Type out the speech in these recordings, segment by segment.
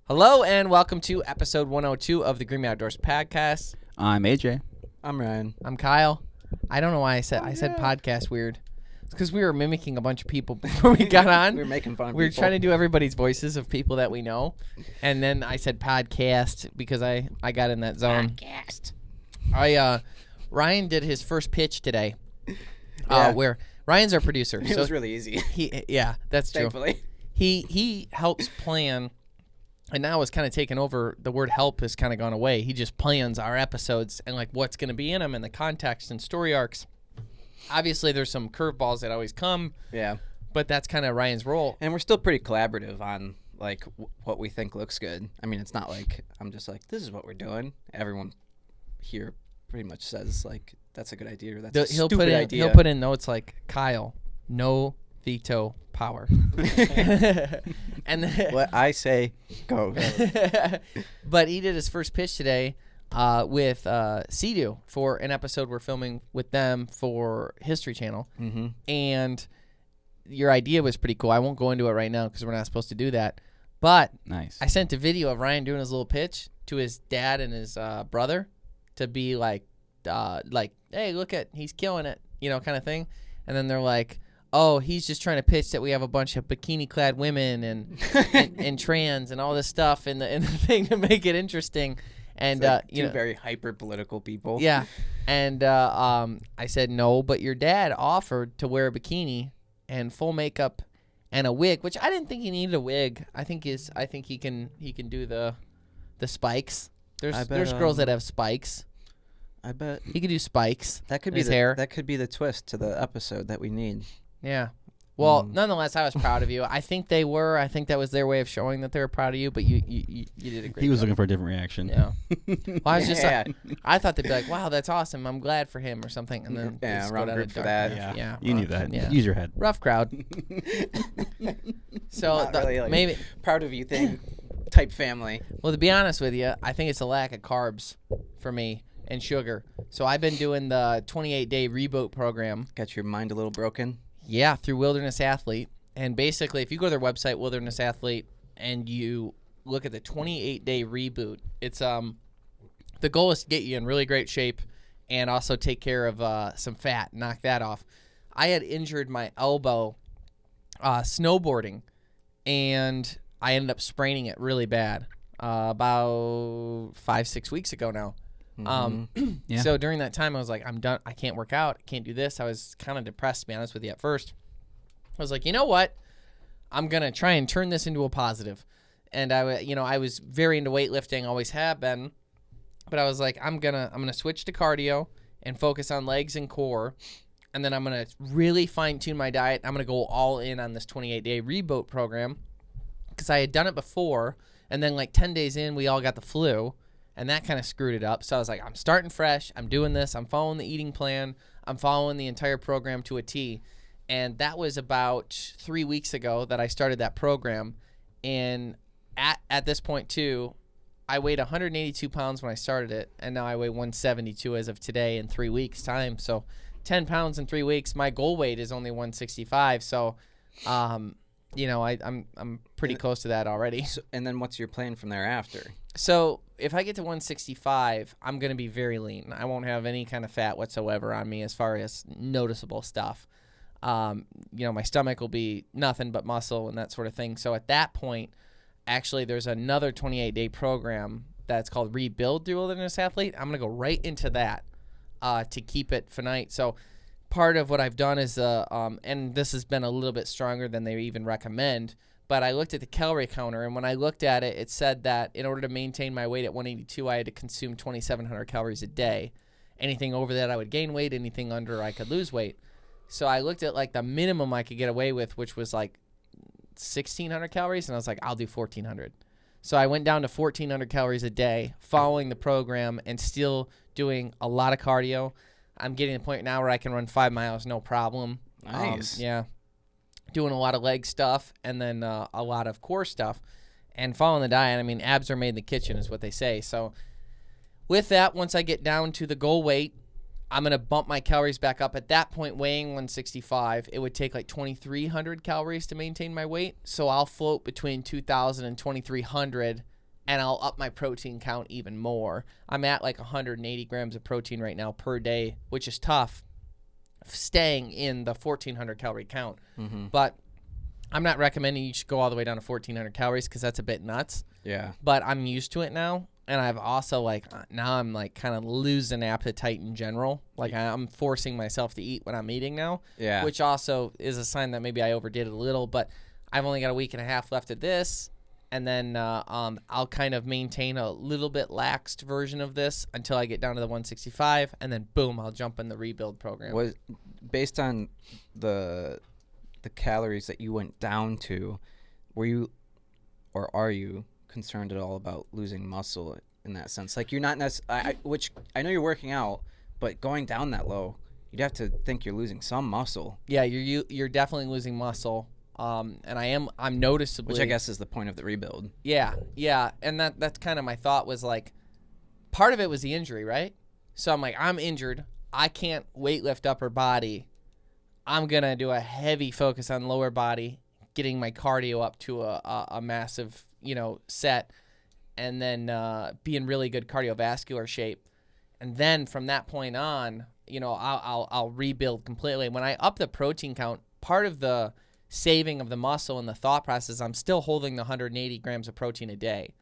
Hello and welcome to episode 102 of the Green Outdoors podcast. I'm AJ. I'm Ryan. I'm Kyle. I don't know why I said podcast weird. It's because we were mimicking a bunch of people before we got on. We were making fun of We were people. trying to do everybody's voices of people that we know, and then I said podcast because I got in that zone. Podcast. Ryan did his first pitch today. Yeah. Where Ryan's our producer. It was really easy, That's true. thankfully. He helps plan. And now it's kind of taken over. The word help has kind of gone away. He just plans our episodes and like what's going to be in them and the context and story arcs. Obviously, there's some curveballs that always come. Yeah. But that's kind of Ryan's role. And we're still pretty collaborative on like what we think looks good. I mean, it's not like I'm just like, this is what we're doing. Everyone here pretty much says like, that's a good idea or that's a stupid idea. He'll put in notes like, Kyle, no veto power. And What I say goes. But he did his first pitch today with Sea-Doo for an episode we're filming with them for History Channel. Mm-hmm. And your idea was pretty cool. I won't go into it right now because we're not supposed to do that. But Nice. I sent a video of Ryan doing his little pitch to his dad and his brother to be like, hey, look at, he's killing it, kind of thing. And then they're like, oh, he's just trying to pitch that we have a bunch of bikini-clad women and trans and all this stuff in the thing to make it interesting. And Like two very hyper political people. yeah. And I said no, but your dad offered to wear a bikini and full makeup and a wig, which I didn't think he needed a wig. I think he can do the spikes. There's girls that have spikes. I bet He could do spikes. that could in be his the hair. that could be the twist to the episode that we need. Yeah. Well, nonetheless, I was proud of you. I think they were. I think that was their way of showing that they were proud of you. But you did a great. He was job. looking for a different reaction. Yeah. Well, I was just. Yeah. I thought they'd be like, "Wow, that's awesome. I'm glad for him," or something. And then Yeah, just wrong go down group a for dark that. path. Yeah. You knew that. Yeah. Use your head. Rough crowd. So Not really, like, maybe. proud of you thing type family. Well, to be honest with you, I think it's a lack of carbs for me and sugar. So I've been doing the 28-day reboot program. Got your mind a little broken. Yeah, through Wilderness Athlete. And basically, if you go to their website, Wilderness Athlete, and you look at the 28-day reboot, it's the goal is to get you in really great shape and also take care of some fat, knock that off. I had injured my elbow snowboarding, and I ended up spraining it really bad about 5-6 weeks ago now. Yeah. So during that time, I was like, I'm done. I can't work out. I can't do this. I was kind of depressed, to be honest with you, at first. I was like, you know what? I'm going to try and turn this into a positive. And I was very into weightlifting, always have been. But I was like, I'm going to switch to cardio and focus on legs and core. And then I'm going to really fine tune my diet. I'm going to go all in on this 28-day reboot program because I had done it before. And then like 10 days in, we all got the flu. And that kind of screwed it up. So I was like, I'm starting fresh. I'm doing this. I'm following the eating plan. I'm following the entire program to a T. And that was about 3 weeks ago that I started that program. And at this point, too, I weighed 182 pounds when I started it. And now I weigh 172 as of today in 3 weeks' time. So 10 pounds in 3 weeks. My goal weight is only 165. So, I'm pretty close to that already. So, and then what's your plan from thereafter? So if I get to 165, I'm going to be very lean. I won't have any kind of fat whatsoever on me as far as noticeable stuff. My stomach will be nothing but muscle and that sort of thing. So at that point, actually, there's another 28-day program that's called Rebuild through Wilderness Athlete. I'm going to go right into that to keep it finite. So part of what I've done is, and this has been a little bit stronger than they even recommend, but I looked at the calorie counter, and when I looked at it, it said that in order to maintain my weight at 182, I had to consume 2,700 calories a day. Anything over that, I would gain weight. Anything under, I could lose weight. So I looked at like the minimum I could get away with, which was like 1,600 calories, and I was like, I'll do 1,400. So I went down to 1,400 calories a day, following the program and still doing a lot of cardio. I'm getting to the point now where I can run 5 miles, no problem. Nice. Yeah. Doing a lot of leg stuff and then a lot of core stuff and following the diet. I mean, abs are made in the kitchen is what they say. So with that, once I get down to the goal weight, I'm going to bump my calories back up. At that point, weighing 165, it would take like 2,300 calories to maintain my weight. So I'll float between 2,000 and 2,300 and I'll up my protein count even more. I'm at like 180 grams of protein right now per day, which is tough, staying in the 1,400 calorie count. But I'm not recommending you should go all the way down to 1,400 calories because that's a bit nuts. Yeah. But I'm used to it now. And I've also now I'm kind of losing appetite in general. I'm forcing myself to eat when I'm eating now. Yeah. Which also is a sign that maybe I overdid it a little. But I've only got a week and a half left of this. And then I'll kind of maintain a little bit laxed version of this until I get down to the 165. And then boom, I'll jump in the rebuild program. Was based on the calories that you went down to, were you or are you concerned at all about losing muscle in that sense? Like, you're not necessarily, which I know you're working out, but going down that low, you'd have to think you're losing some muscle. Yeah, you're definitely losing muscle. And I'm noticeably, Which I guess is the point of the rebuild. Yeah, and that's kind of my thought was part of it was the injury, right? So I'm injured. I can't weight lift upper body. I'm gonna do a heavy focus on lower body, getting my cardio up to a massive set, and then be in really good cardiovascular shape, and then from that point on, I'll rebuild completely. When I up the protein count, part of the saving of the muscle and the thought process, I'm still holding the 180 grams of protein a day.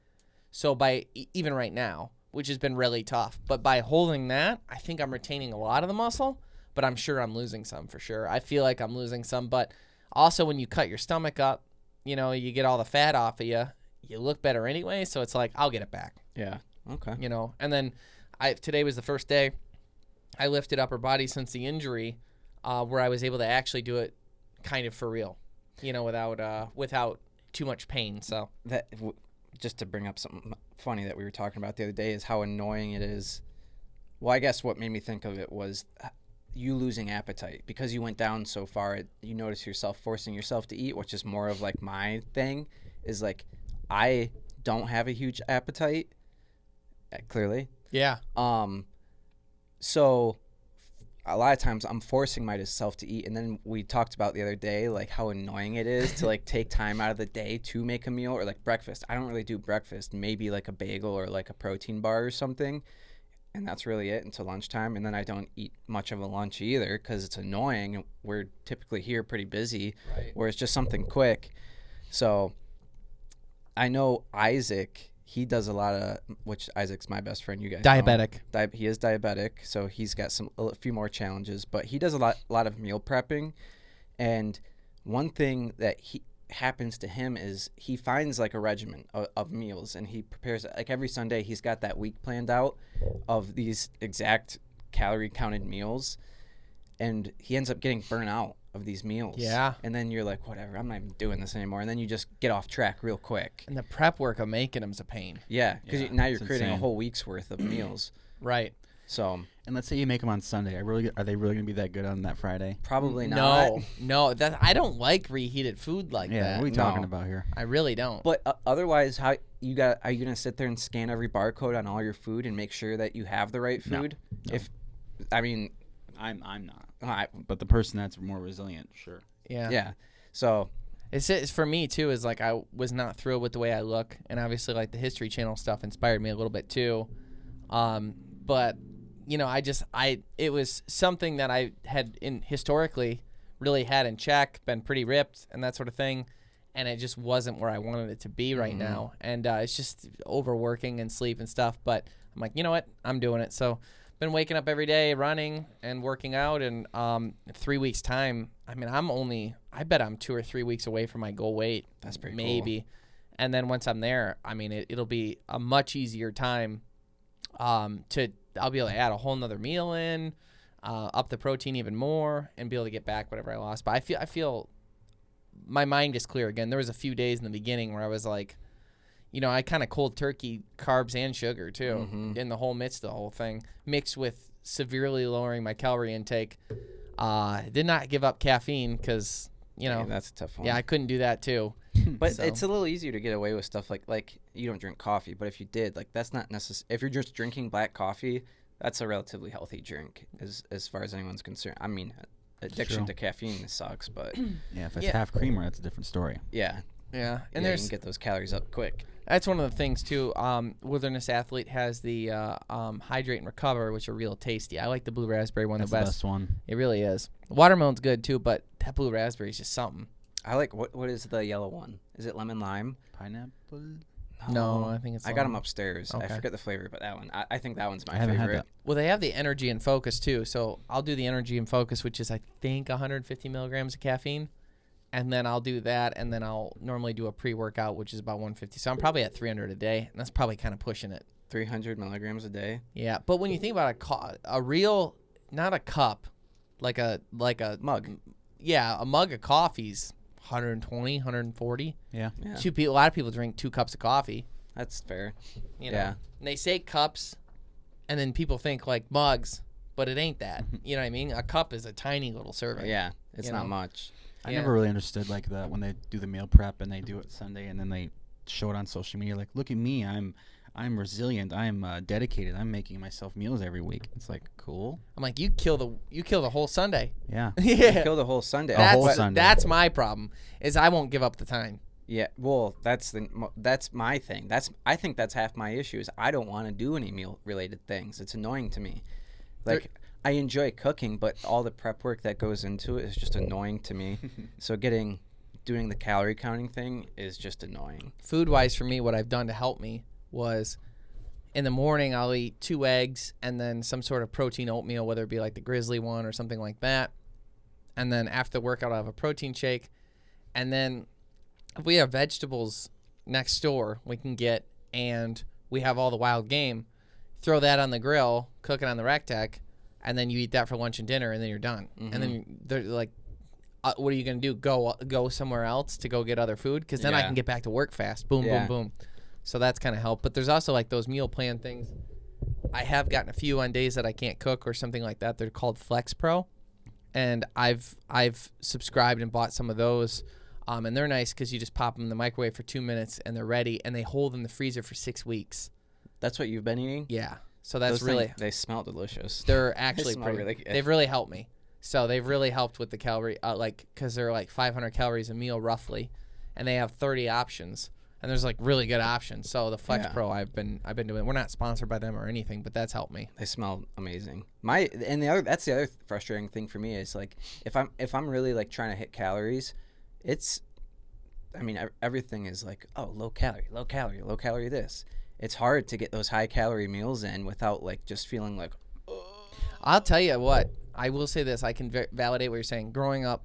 So by even right now, which has been really tough, but by holding that, I think I'm retaining a lot of the muscle, but I'm sure I'm losing some for sure. I feel like I'm losing some, but also when you cut your stomach up, you get all the fat off of you, you look better anyway. So it's I'll get it back. Yeah. Okay. And then today was the first day I lifted upper body since the injury, where I was able to actually do it kind of for real, without too much pain. So just to bring up something funny that we were talking about the other day is how annoying it is. Well, I guess what made me think of it was you losing appetite because you went down so far. You notice yourself forcing yourself to eat, which is more of my thing is I don't have a huge appetite, clearly. Yeah. So a lot of times I'm forcing myself to eat, and then we talked about the other day how annoying it is to take time out of the day to make a meal or breakfast. I don't really do breakfast, maybe a bagel or a protein bar or something, and that's really it until lunchtime. And then I don't eat much of a lunch either because it's annoying. We're typically here pretty busy, right, where it's just something quick. So I know Isaac, he does a lot of, which Isaac's my best friend, you guys diabetic. know. He is diabetic, so he's got a few more challenges, but he does a lot of meal prepping. And one thing that happens to him is he finds a regimen of meals, and he prepares every Sunday. He's got that week planned out of these exact calorie counted meals, and he ends up getting burnt out of these meals. Yeah. And then you're whatever, I'm not even doing this anymore. And then you just get off track real quick. And the prep work of making them's a pain. Yeah, because now you're creating insane. a whole week's worth of meals. Right. So. And let's say you make them on Sunday. Are they really going to be that good on that Friday? Probably not. No. I don't like reheated food that. Yeah, what are we talking about here? I really don't. But otherwise, are you going to sit there and scan every barcode on all your food and make sure that you have the right food? No. I'm not. But the person that's more resilient, sure. Yeah. Yeah. So it's for me too, is I was not thrilled with the way I look, and obviously the History Channel stuff inspired me a little bit too. But it was something that I had historically really had in check, been pretty ripped and that sort of thing, and it just wasn't where I wanted it to be right now. And it's just overworking and sleep and stuff. But I'm you know what? I'm doing it. So been waking up every day, running and working out, and 3 weeks time, I bet I'm 2 or 3 weeks away from my goal weight. That's pretty maybe cool. And then once I'm there, it'll be a much easier time I'll be able to add a whole nother meal in, up the protein even more, and be able to get back whatever I lost. But I feel my mind is clear again. There was a few days in the beginning where I was I kind of cold turkey carbs and sugar too, in the whole midst of the whole thing, mixed with severely lowering my calorie intake. Did not give up caffeine because, that's a tough one. Yeah, I couldn't do that too. But it's a little easier to get away with stuff like you don't drink coffee, but if you did, that's not necessary. If you're just drinking black coffee, that's a relatively healthy drink as far as anyone's concerned. Addiction to caffeine sucks, but yeah, if it's half creamer, that's a different story. Yeah, Yeah, and you there's can get those calories up quick. that's one of the things too. Wilderness Athlete has the Hydrate and Recover, which are real tasty. I like the blue raspberry one That's the the best. best one. It really is. Watermelon's good too, but that blue raspberry is just something. I like what is the yellow one? Is it lemon lime? Pineapple. No, I think it's. I got them upstairs. I Okay. forget the flavor, but that one. I think that one's my I haven't had favorite. that. Well, they have the Energy and Focus too. So I'll do the Energy and Focus, which is I think 150 milligrams of caffeine, and then I'll do that, and then I'll normally do a pre-workout, which is about 150. So I'm probably at 300 a day, and that's probably kind of pushing it. 300 milligrams a day. Yeah, but when you think about a real, not a cup, like a Mug. Yeah, a mug of coffee's 120, 140. Yeah. Yeah, A lot of people drink 2 cups of coffee. that's fair. You know? Yeah. And they say cups, and then people think like mugs, but it ain't that. You know what I mean? A cup is a tiny little serving. Yeah, it's You not know? much. I Yeah. never really understood like that when they do the meal prep and they do it Sunday and then they show it on social media. Like, look at me, I'm resilient. I'm dedicated. I'm making myself meals every week. It's like cool. I'm like, you kill the whole Sunday. Yeah. Yeah. Kill the whole Sunday. A whole That's Sunday. that's my problem. Is I won't give up the time. Yeah, well, that's my thing. I think that's half my issue is I don't want to do any meal related things. It's annoying to me. Like I enjoy cooking, but all the prep work that goes into it is just annoying to me. So doing the calorie counting thing is just annoying. Food wise for me, what I've done to help me was in the morning I'll eat 2 eggs and then some sort of protein oatmeal, whether it be like the Grizzly one or something like that. And then after the workout I'll have a protein shake. And then if we have vegetables next door we can get, and we have all the wild game, throw that on the grill, cook it on the Rectec, and then you eat that for lunch and dinner, and then you're done. And then they're like, what are you going to do? Go somewhere else to go get other food? Because then I Yeah. can get back to work fast. Boom, Yeah. boom, boom. So that's kind of help. But there's also like those meal plan things. I have gotten a few on days that I can't cook or something like that. They're called Flex Pro. And I've subscribed and bought some of those. And they're nice because you just pop them in the microwave for 2 minutes and they're ready. And they hold in the freezer for 6 weeks. That's what you've been eating? Yeah. So that's Those really... things, they smell delicious. They're actually smell pretty. really good. They've really helped me. So they've really helped with the calorie, because they're like 500 calories a meal roughly, and they have 30 options, and there's like really good options. So the Flex Yeah. Pro, I've been doing. We're not sponsored by them or anything, but that's helped me. They smell amazing. That's the other frustrating thing for me is like if I'm really like trying to hit calories, everything is like, oh, low calorie this. It's hard to get those high calorie meals in without like just feeling like, I'll tell you what. I will say this. I can validate what you're saying. Growing up,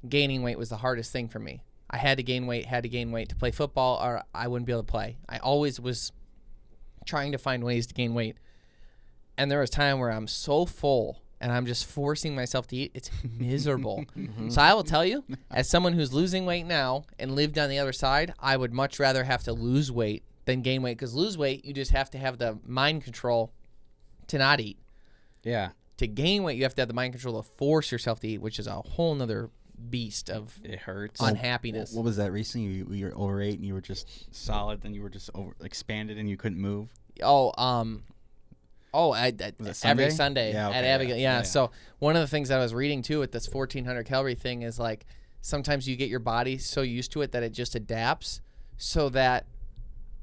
gaining weight was the hardest thing for me. I had to gain weight to play football, or I wouldn't be able to play. I always was trying to find ways to gain weight. And there was time where I'm so full and I'm just forcing myself to eat. It's miserable. So I will tell you, as someone who's losing weight now and lived on the other side, I would much rather have to lose weight than gain weight. Because lose weight, you just have to have the mind control to not eat. yeah, To gain weight, you have to have the mind control to force yourself to eat, which is a whole nother beast of it hurts. unhappiness. What was that recently? You were overweight and you were just solid, then you were just expanded and you couldn't move. Every Sunday? Sunday Yeah, at okay, Abigail. yeah. Yeah. So one of the things I was reading too with this 1,400 calorie thing is like sometimes you get your body so used to it that it just adapts, so that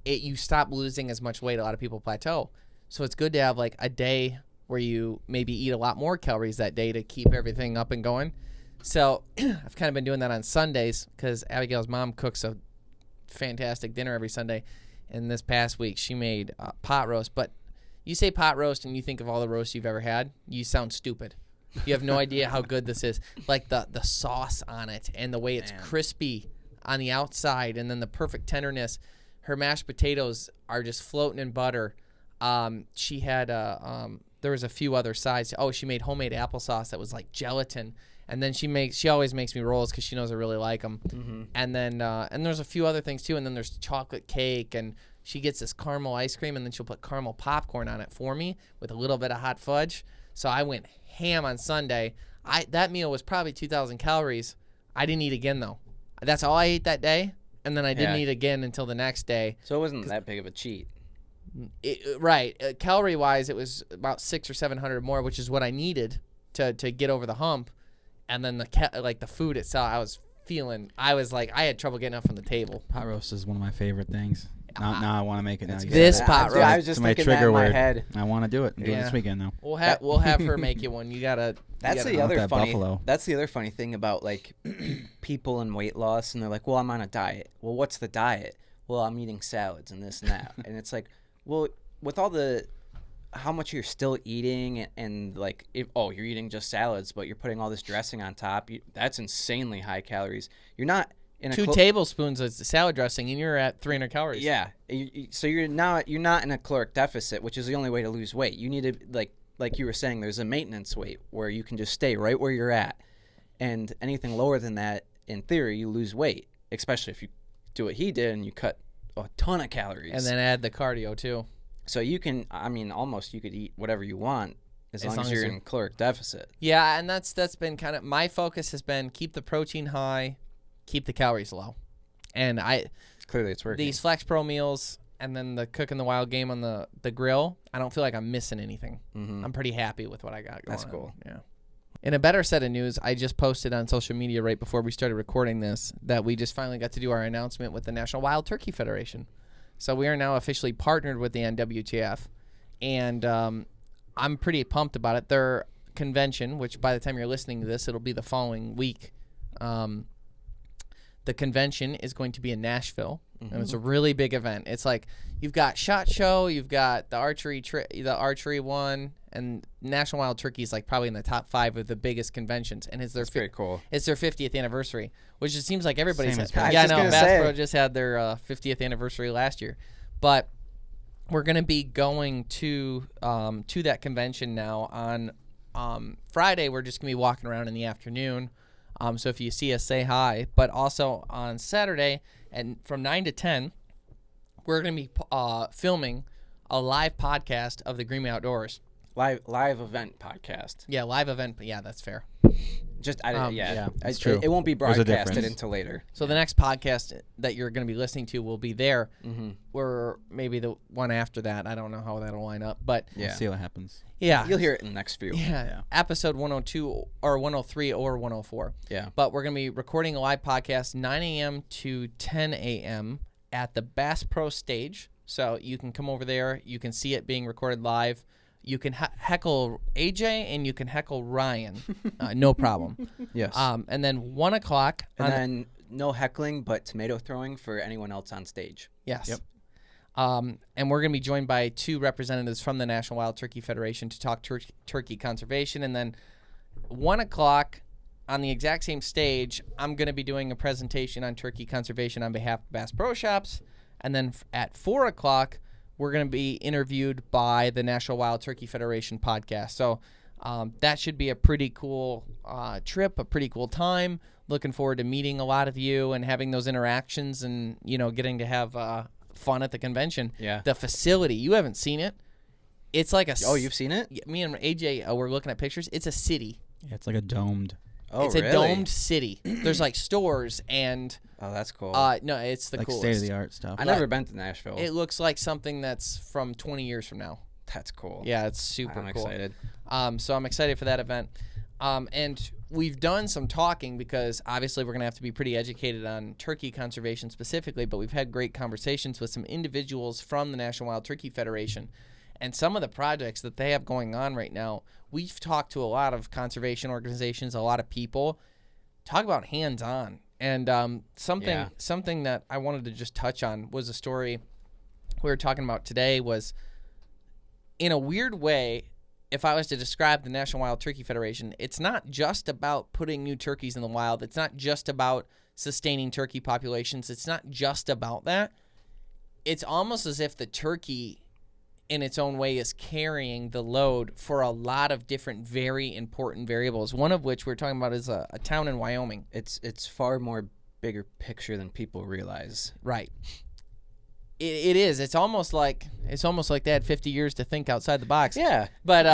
you stop losing as much weight. A lot of people plateau. So it's good to have like a day where you maybe eat a lot more calories that day to keep everything up and going. So I've kind of been doing that on Sundays because Abigail's mom cooks a fantastic dinner every Sunday. And this past week she made pot roast. But you say pot roast and you think of all the roasts you've ever had, you sound stupid. You have no idea how good this is. Like the sauce on it and the way it's crispy on the outside and then the perfect tenderness. Her mashed potatoes are just floating in butter. She had there was a few other sides. Oh, she made homemade applesauce that was like gelatin. And then she always makes me rolls because she knows I really like them. Mm-hmm. And then and there's a few other things too. And then there's chocolate cake, and she gets this caramel ice cream, and then she'll put caramel popcorn on it for me with a little bit of hot fudge. So I went ham on Sunday. That meal was probably 2,000 calories. I didn't eat again though. That's all I ate that day, and then I didn't eat again until the next day. So it wasn't that big of a cheat. Right. Calorie wise, it was about 600 or 700 more, which is what I needed to get over the hump. And then the food itself, I was feeling. I was like, I had trouble getting up from the table. Pot roast is one of my favorite things. Now I want to make it now. You This said it. pot Dude, I roast. was just It's my thinking trigger that in my word. head. I want to do it. Do it Yeah. this weekend though. We'll have her make you one. You gotta. That's you the gotta, other that funny. buffalo. That's the other funny thing about like people and weight loss, and they're like, "Well, I'm on a diet." Well, what's the diet? Well, I'm eating salads and this and that, and it's like, well, with all the how much you're still eating, and like, you're eating just salads, but you're putting all this dressing on top. That's insanely high calories. You're not in a 2 tablespoons of salad dressing, and you're at 300 calories. Yeah, so you're not in a caloric deficit, which is the only way to lose weight. You need to like you were saying, there's a maintenance weight where you can just stay right where you're at, and anything lower than that, in theory, you lose weight. Especially if you do what he did and you cut a ton of calories, And then add the cardio too. so you can, I mean, almost you could eat whatever you want as long as you're in caloric deficit. Yeah, and that's been kind of my focus has been keep the protein high, keep the calories low, and Clearly, it's working. these Flex Pro meals and then the cooking the wild game on the grill. I don't feel like I'm missing anything. Mhm. I'm pretty happy with what I got going. That's on. cool. Yeah. In a better set of news, I just posted on social media right before we started recording this that we just finally got to do our announcement with the National Wild Turkey Federation. So we are now officially partnered with the NWTF, and I'm pretty pumped about it. Their convention, which by the time you're listening to this, it'll be the following week. The convention is going to be in Nashville, and it's a really big event. It's like you've got SHOT Show, you've got the archery one, and National Wild Turkey is like probably in the top 5 of the biggest conventions, and it's their That's very cool. It's their 50th anniversary, which it seems like everybody's. Same as Bass. Yeah, I I was know. just Bass gonna say. Pro just had their 50th anniversary last year, but we're gonna be going to that convention now on Friday. We're just gonna be walking around in the afternoon. So if you see us, say hi. But also on Saturday, and from 9 to 10, we're going to be filming a live podcast of the Greenway Outdoors. Live event podcast. Yeah, live event. Yeah, that's fair. Just yeah, it's true. It won't be There's a broadcasted difference. until later. So the next podcast that you're going to be listening to will be there. Mm-hmm. Or maybe the one after that. I don't know how that'll line up. But Yeah, See what happens. yeah. you'll hear it in the next few. Yeah, episode 102 or 103 or 104. Yeah. But we're going to be recording a live podcast 9 a.m. to 10 a.m. at the Bass Pro stage. So you can come over there. You can see it being recorded live. You can heckle AJ and you can heckle Ryan. No problem. Yes. And then 1 o'clock. And then no heckling, but tomato throwing for anyone else on stage. Yes. Yep. And we're going to be joined by 2 representatives from the National Wild Turkey Federation to talk turkey conservation. And then 1 o'clock on the exact same stage, I'm going to be doing a presentation on turkey conservation on behalf of Bass Pro Shops. And then at 4 o'clock, we're going to be interviewed by the National Wild Turkey Federation podcast. So that should be a pretty cool trip, a pretty cool time. Looking forward to meeting a lot of you and having those interactions and, getting to have fun at the convention. Yeah. The facility, you haven't seen it. It's like Oh, you've seen it? Me and AJ were looking at pictures. It's a city. Yeah, it's like a domed. Oh, It's really? a domed city. There's like stores and Oh, that's cool. no, it's the Like coolest. state of the art stuff. I've never been to Nashville. It looks like something that's from 20 years from now. That's cool. Yeah, it's super I'm cool. excited. So I'm excited for that event. And we've done some talking because obviously we're going to have to be pretty educated on turkey conservation specifically, but we've had great conversations with some individuals from the National Wild Turkey Federation. And some of the projects that they have going on right now, we've talked to a lot of conservation organizations, a lot of people. Talk about hands-on. And something that I wanted to just touch on was a story we were talking about today was, in a weird way, if I was to describe the National Wild Turkey Federation, it's not just about putting new turkeys in the wild. It's not just about sustaining turkey populations. It's not just about that. It's almost as if the turkey, in its own way, is carrying the load for a lot of different very important variables, one of which we're talking about is a town in Wyoming. It's far more bigger picture than people realize. Right. It is. It's almost like they had 50 years to think outside the box. Yeah. But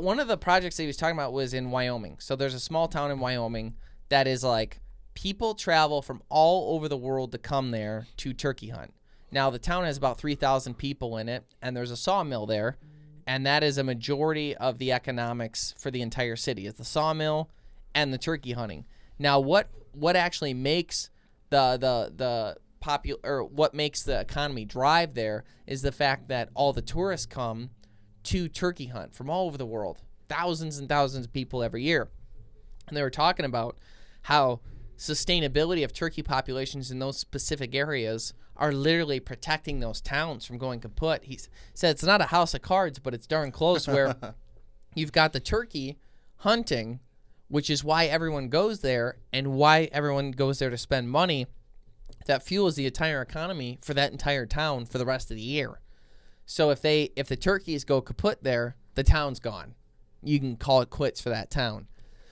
one of the projects that he was talking about was in Wyoming. So there's a small town in Wyoming that is like people travel from all over the world to come there to turkey hunt. Now the town has about 3,000 people in it, and there's a sawmill there, and that is a majority of the economics for the entire city. It's the sawmill and the turkey hunting. Now what what actually makes the what makes the economy drive there is the fact that all the tourists come to turkey hunt from all over the world, thousands and thousands of people every year. And they were talking about how sustainability of turkey populations in those specific areas are literally protecting those towns from going kaput. He said it's not a house of cards, but it's darn close, where you've got the turkey hunting, which is why everyone goes there and why everyone goes there to spend money. That fuels the entire economy for that entire town for the rest of the year. So if the turkeys go kaput there, the town's gone. You can call it quits for that town.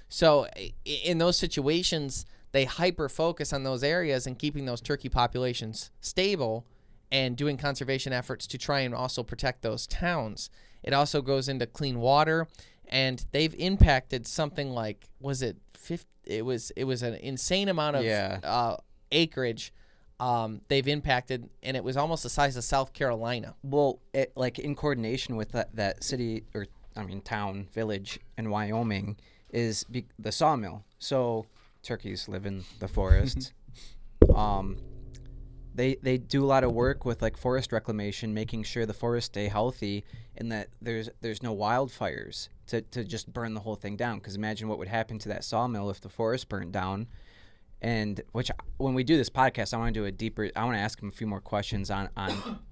So in those situations, they hyper focus on those areas and keeping those turkey populations stable and doing conservation efforts to try and also protect those towns. It also goes into clean water, and they've impacted something like, was it 50? It was an insane amount of acreage. They've impacted, and it was almost the size of South Carolina. Well, like in coordination with that city, or town, village in Wyoming, is the sawmill. So turkeys live in the forest. They do a lot of work with like forest reclamation, making sure the forests stay healthy and that there's no wildfires to just burn the whole thing down. Because imagine what would happen to that sawmill if the forest burnt down. And when we do this podcast, I want to ask them a few more questions on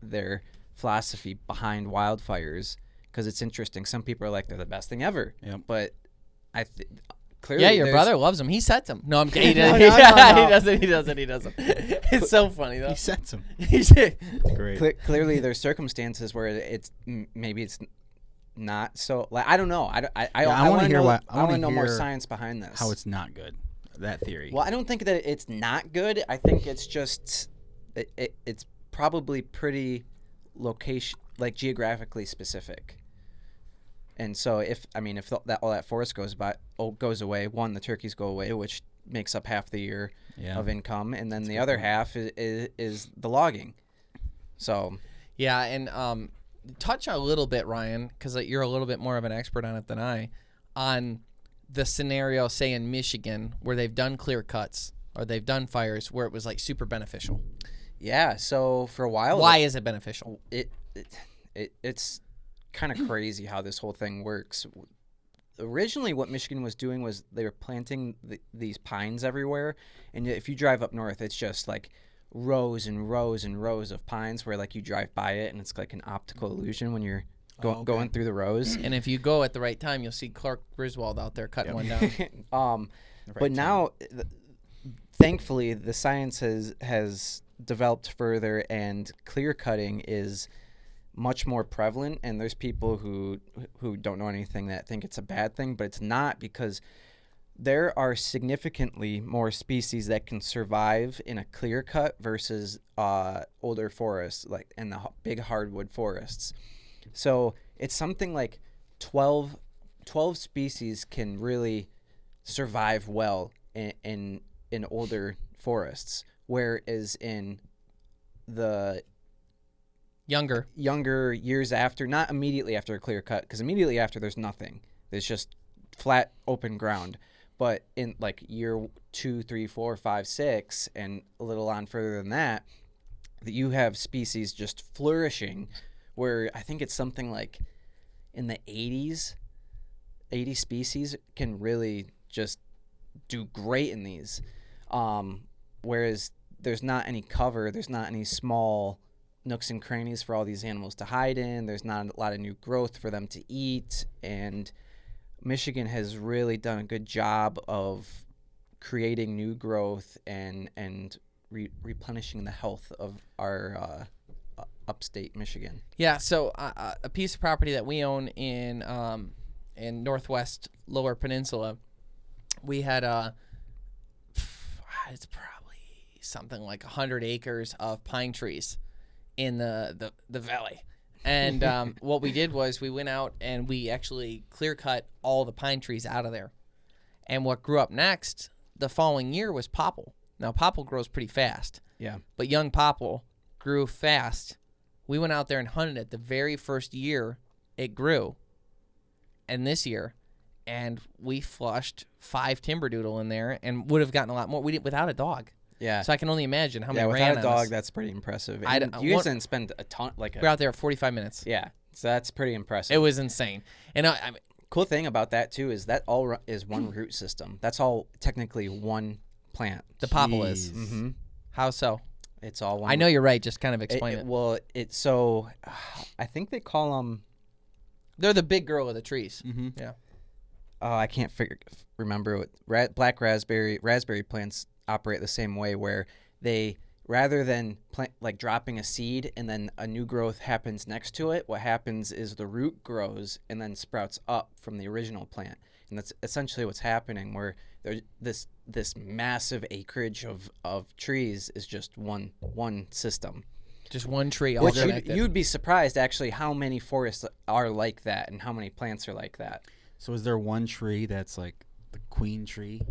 their philosophy behind wildfires, because it's interesting. Some people are like, they're the best thing ever. Yep. But clearly, yeah, your brother loves them. He sets them. No, I'm kidding. No. He doesn't. It's so funny though. He sets them. He's Great. Clearly, there's circumstances where maybe it's not so. Like, I don't know. I want to know. I want to know more science behind this. How it's not good. That theory. Well, I don't think that it's not good. I think it's just it's probably pretty geographically specific. And so if all that forest goes away, one, the turkeys go away, which makes up half the year of income, and then the other half is the logging. So yeah, and touch a little bit, Ryan, because you're a little bit more of an expert on it than I, on the scenario, say in Michigan, where they've done clear cuts or they've done fires where it was like super beneficial. Yeah. So for a while, why is it beneficial? It's kind of crazy how this whole thing works. Originally, what Michigan was doing was they were planting these pines everywhere, and if you drive up north, it's just like rows and rows and rows of pines where like you drive by it, and it's like an optical illusion when you're going through the rows. And if you go at the right time, you'll see Clark Griswold out there cutting one down. But now, thankfully, the science has developed further, and clear cutting is much more prevalent. And there's people who don't know anything that think it's a bad thing, but it's not, because there are significantly more species that can survive in a clear cut versus older forests, like in the big hardwood forests. So it's something like 12 species can really survive well in older forests, whereas in the younger years after, not immediately after a clear cut, because immediately after there's nothing. There's just flat open ground. But in like year 2, 3, 4, 5, 6, and a little on further than that you have species just flourishing, where I think it's something like in the 80s, 80 species can really just do great in these. Whereas there's not any cover, there's not any small nooks and crannies for all these animals to hide in, there's not a lot of new growth for them to eat, and Michigan has really done a good job of creating new growth and replenishing the health of our upstate Michigan. Yeah, so a piece of property that we own in Northwest Lower Peninsula, we had it's probably something like 100 acres of pine trees in the valley. And what we did was we went out and we actually clear cut all the pine trees out of there. And what grew up next the following year was popple. Now, popple grows pretty fast. Yeah. But young popple grew fast. We went out there and hunted it the very first year it grew. And this year, and we flushed 5 timber doodle in there and would have gotten a lot more. We did without a dog. Yeah. So I can only imagine how Yeah, many without ran a on dog, us. that's pretty impressive. I And don't- you guys one- didn't spend a ton, like We're out there 45 minutes. yeah. So that's pretty impressive. It was insane. And I mean, Cool thing about that too is that all is one root system. That's all technically one plant. the popple is. Jeez. Mm-hmm. How so? It's all one. I know you're right. Just kind of explain it. Well, it's so I think they call them. They're the big girl of the trees. Mm-hmm. Yeah. Oh, I can't remember what black raspberry plants operate the same way, where they rather than like dropping a seed and then a new growth happens next to it, what happens is the root grows and then sprouts up from the original plant, and that's essentially what's happening. Where there's this massive acreage of trees is just one system. Just one tree all Which connected. you'd be surprised actually how many forests are like that and how many plants are like that. So is there one tree that's like the queen tree?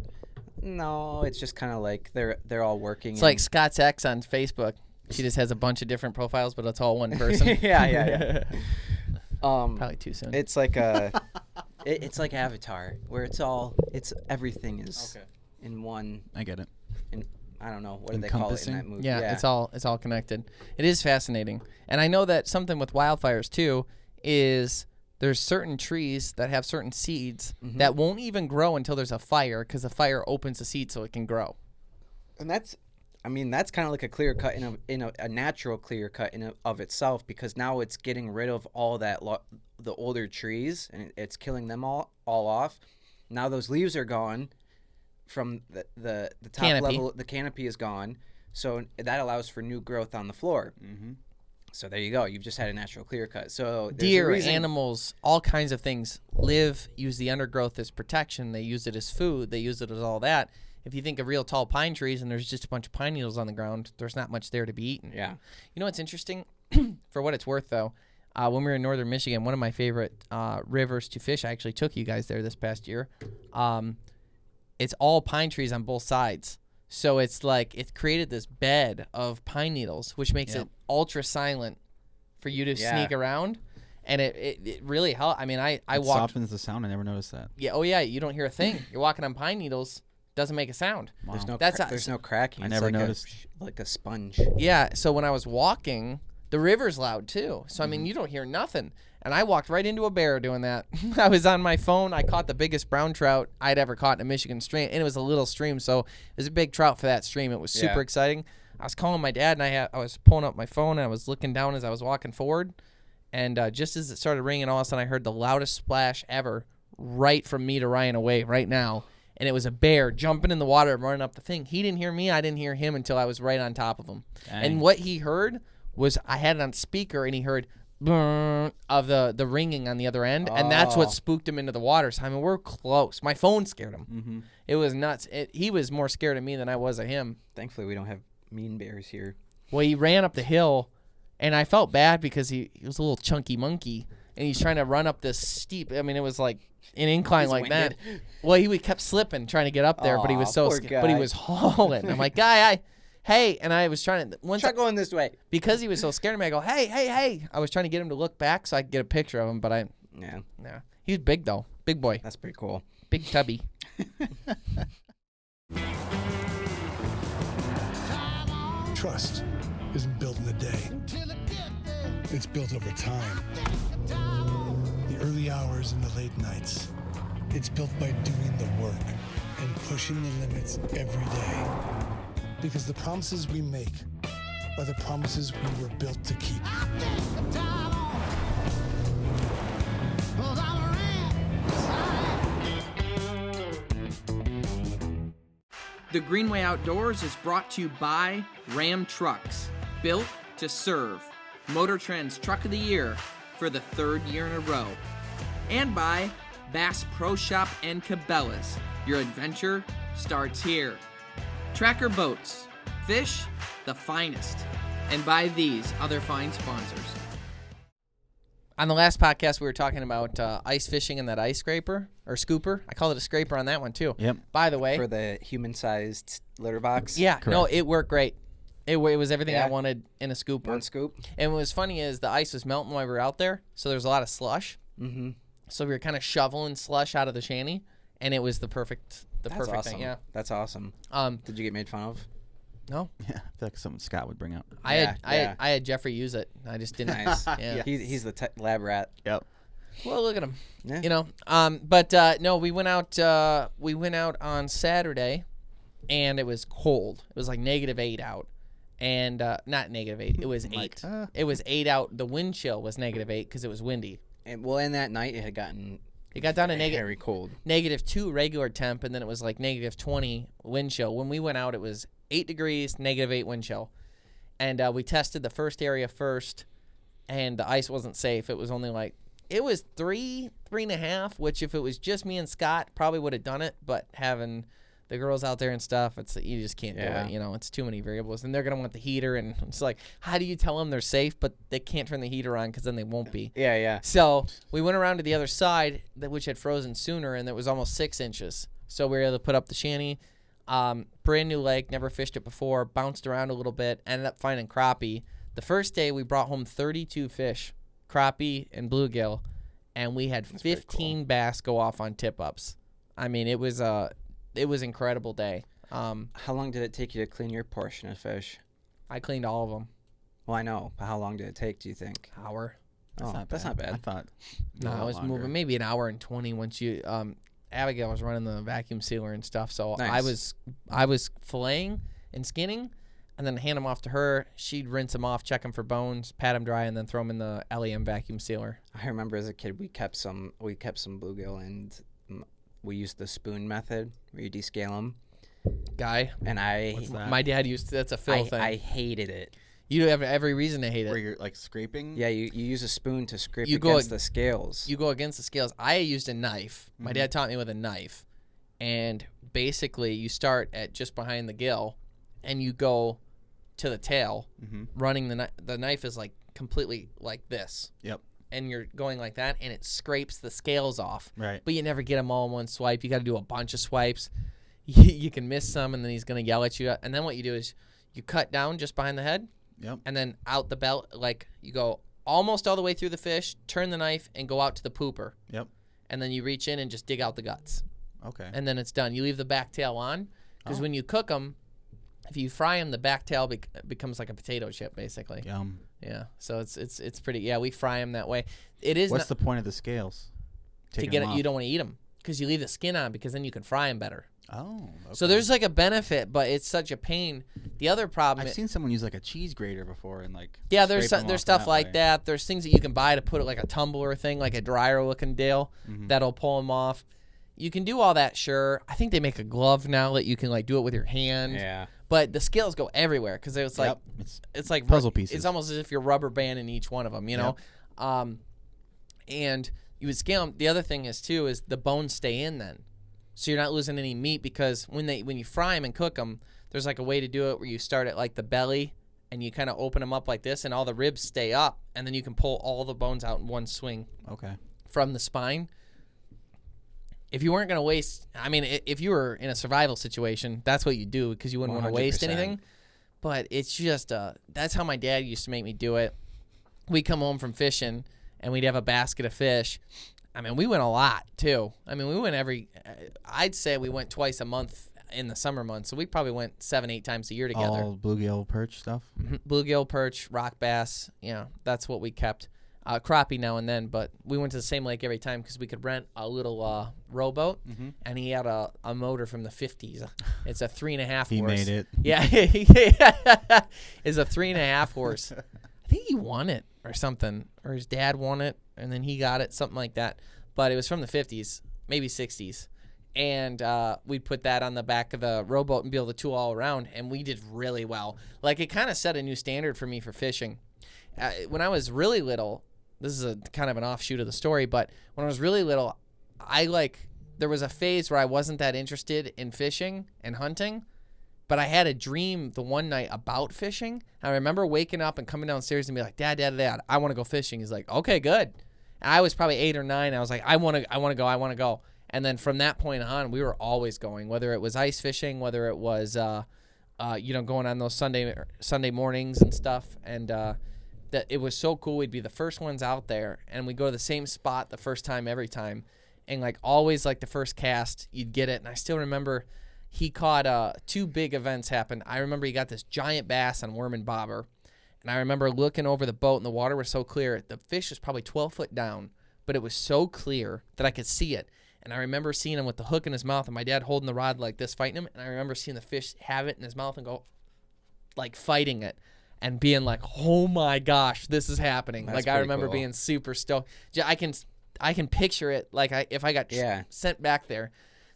No, it's just kind of like they're all working. It's like Scott's ex on Facebook. She just has a bunch of different profiles, but it's all one person. yeah. Probably too soon. It's like it's like Avatar, where everything is in one. I get it. I don't know what do they call it in that movie. Yeah, it's all connected. It is fascinating, and I know that something with wildfires too is there's certain trees that have certain seeds that won't even grow until there's a fire, because the fire opens the seed so it can grow. And that's kind of like a clear cut in a natural clear cut of itself, because now it's getting rid of all that the older trees and it's killing them all off. Now those leaves are gone from the top Canopy. level. The canopy is gone, so that allows for new growth on the floor. Mm-hmm. So there you go. You've just had a natural clear cut. So there's a Deer, reason- animals, all kinds of things use the undergrowth as protection. They use it as food. They use it as all that. If you think of real tall pine trees and there's just a bunch of pine needles on the ground, there's not much there to be eaten. Yeah. You know what's interesting? For what it's worth, though, when we were in northern Michigan, one of my favorite rivers to fish, I actually took you guys there this past year. It's all pine trees on both sides. So it's like it's created this bed of pine needles, which makes it ultra silent for you to sneak around. And it really helped. I mean, I walked. Softens the sound. I never noticed that. Yeah. Oh, yeah. You don't hear a thing. You're walking on pine needles. Doesn't make a sound. Wow. There's no cracking. I It's never like noticed. like a sponge. Yeah. So when I was walking, the river's loud too. So I mean, you don't hear nothing. And I walked right into a bear doing that. I was on my phone. I caught the biggest brown trout I'd ever caught in a Michigan stream, and it was a little stream, so it was a big trout for that stream. It was super exciting. I was calling my dad, and I was pulling up my phone, and I was looking down as I was walking forward, and just as it started ringing, all of a sudden I heard the loudest splash ever right from me to Ryan away right now, and it was a bear jumping in the water and running up the thing. He didn't hear me. I didn't hear him until I was right on top of him. Dang. And what he heard was I had it on speaker, and he heard of the ringing on the other end, and that's what spooked him into the water. So I mean, we're close. My phone scared him. Mm-hmm. It was nuts. He was more scared of me than I was of him. Thankfully, we don't have mean bears here. Well, he ran up the hill, and I felt bad because he was a little chunky monkey, and he's trying to run up this steep. I mean, it was like an incline He's like winded. that. Well, he kept slipping trying to get up there, but he was so poor scared. But he guy. was hauling. I'm like, guy, hey, and I was trying to Try going this way. because he was so scared of me. I go, hey. I was trying to get him to look back so I could get a picture of him, but Yeah, he was big though, big boy, that's pretty cool. big tubby. Trust isn't built in a day. It's built over time. The early hours and the late nights. It's built by doing the work and pushing the limits every day. Because the promises we make are the promises we were built to keep. The Greenway Outdoors is brought to you by Ram Trucks, built to serve. Motor Trend's Truck of the Year for the third year in a row. And by Bass Pro Shop and Cabela's. Your adventure starts here. Tracker Boats, fish the finest. And by these other fine sponsors. On the last podcast, we were talking about ice fishing and that ice scraper or scooper. I called it a scraper on that one too. Yep. By the way, For the human-sized litter box. yeah, no, Correct. it worked great. It was everything I Yeah. wanted in a scooper. One scoop. And what was funny is the ice was melting while we were out there, so there was a lot of slush. Mm-hmm. So we were kind of shoveling slush out of the shanty, and it was the perfect That's perfect awesome. thing. Yeah. That's awesome. Did you get made fun of? No, Yeah, I feel like something Scott would bring up. I had Jeffrey use it. I just didn't. Nice. Yeah. He's the lab rat. Yep. Well, look at him. Yeah. You know. But no, we went out. We went out on Saturday, and it was cold. It was like -8 out, and not -8. It was 8. It was 8 out. The wind chill was -8 because it was windy. And well, in that night it had gotten It got down to very cold. -2 regular temp, and then it was like -20 wind chill. When we went out, it was 8 degrees, -8 wind chill. And we tested the first area first, and the ice wasn't safe. It was only like, it was 3.5, which if it was just me and Scott, probably would have done it. But having the girls out there and stuff, you just can't do it. You know, it's too many variables. And they're going to want the heater. And it's like, how do you tell them they're safe, but they can't turn the heater on because then they won't be. Yeah. So we went around to the other side, which had frozen sooner, and it was almost 6 inches. So we were able to put up the shanty. Brand new lake, never fished it before, bounced around a little bit, ended up finding crappie. The first day we brought home 32 fish, crappie and bluegill, and we had 15 bass go off on tip-ups. I mean, it was an incredible day. How long did it take you to clean your portion of fish? I cleaned all of them. Well, I know, but how long did it take, do you think? Hour. That's not bad. I thought. No, I was moving maybe an hour and 20 once you Abigail was running the vacuum sealer and stuff, so Nice. I was filleting and skinning, and then hand them off to her. She'd rinse them off, check them for bones, pat them dry, and then throw them in the LEM vacuum sealer. I remember as a kid we kept some bluegill, and we used the spoon method where you descale them. Guy, And What's that? my dad used that's a Phil thing. I hated it. You have every reason to hate Where it. you're like scraping. Yeah, you use a spoon to scrape You go against ag- the scales. You go against the scales. I used a knife. My dad taught me with a knife, and basically you start at just behind the gill, and you go to the tail, running the knife is like completely like this. Yep. And you're going like that, and it scrapes the scales off. Right. But you never get them all in one swipe. You got to do a bunch of swipes. You can miss some, and then he's going to yell at you. And then what you do is you cut down just behind the head, Yep. and then out the belt. Like you go almost all the way through the fish, turn the knife, and go out to the pooper. Yep. And then you reach in and just dig out the guts. Okay. And then it's done. You leave the back tail on, because when you cook them, if you fry them, the back tail becomes like a potato chip, basically. Yum. Yeah. So it's pretty. Yeah, we fry them that way. It is What's the point of the scales? to get it. You don't want to eat them because you leave the skin on, because then you can fry them better. Oh. Okay. So there's like a benefit, but it's such a pain. The other problem, I've seen someone use like a cheese grater before and like. yeah, there's scrape them there's off stuff like way. that. There's things that you can buy to put it like a tumbler thing, like a dryer looking deal that'll pull them off. You can do all that, sure. I think they make a glove now that you can like do it with your hand. Yeah. But the scales go everywhere because it's like Yep. it's like puzzle pieces. It's almost as if you're rubber banding each one of them, you know. And you would scale them. The other thing is too is the bones stay in then, so you're not losing any meat, because when you fry them and cook them, there's like a way to do it where you start at like the belly and you kind of open them up like this, and all the ribs stay up, and then you can pull all the bones out in one swing Okay. from the spine. If you weren't going to waste, I mean, if you were in a survival situation, that's what you do, because you wouldn't want to waste 100%. anything. But it's just, that's how my dad used to make me do it. We'd come home from fishing, and we'd have a basket of fish. I mean, we went a lot, too. I mean, we went I'd say we went twice a month in the summer months. So we probably went 7-8 times a year together. All bluegill perch stuff. Bluegill, perch, rock bass. Yeah, that's what we kept. Crappie now and then, but we went to the same lake every time because we could rent a little rowboat, and he had a motor from the 50s. It's a 3.5 horse. He made it. Yeah, it's a 3.5 horse. I think he won it or something, or his dad won it, and then he got it, something like that. But it was from the 50s, maybe 60s. And we'd put that on the back of the rowboat and be able to tool all around, and we did really well. Like, it kind of set a new standard for me for fishing. When I was really little, this is a kind of an offshoot of the story, but when I was really little, there was a phase where I wasn't that interested in fishing and hunting, but I had a dream the one night about fishing. I remember waking up and coming downstairs and be like, Dad, I want to go fishing. He's like, okay, good. And I was probably 8 or 9. I was like, I want to go. And then from that point on, we were always going, whether it was ice fishing, whether it was, going on those Sunday mornings and stuff. And that it was so cool. We'd be the first ones out there, and we'd go to the same spot the first time every time. And, like, always, like, the first cast, you'd get it. And I still remember he caught 2 big events happened. I remember he got this giant bass on worm and bobber. And I remember looking over the boat, and the water was so clear. The fish was probably 12 foot down, but it was so clear that I could see it. And I remember seeing him with the hook in his mouth, and my dad holding the rod like this, fighting him. And I remember seeing the fish have it in his mouth and go, like, fighting it. And being like, oh, my gosh, this is happening. That's like, I remember cool. being super stoked. I can picture it, like, if I got sent back there.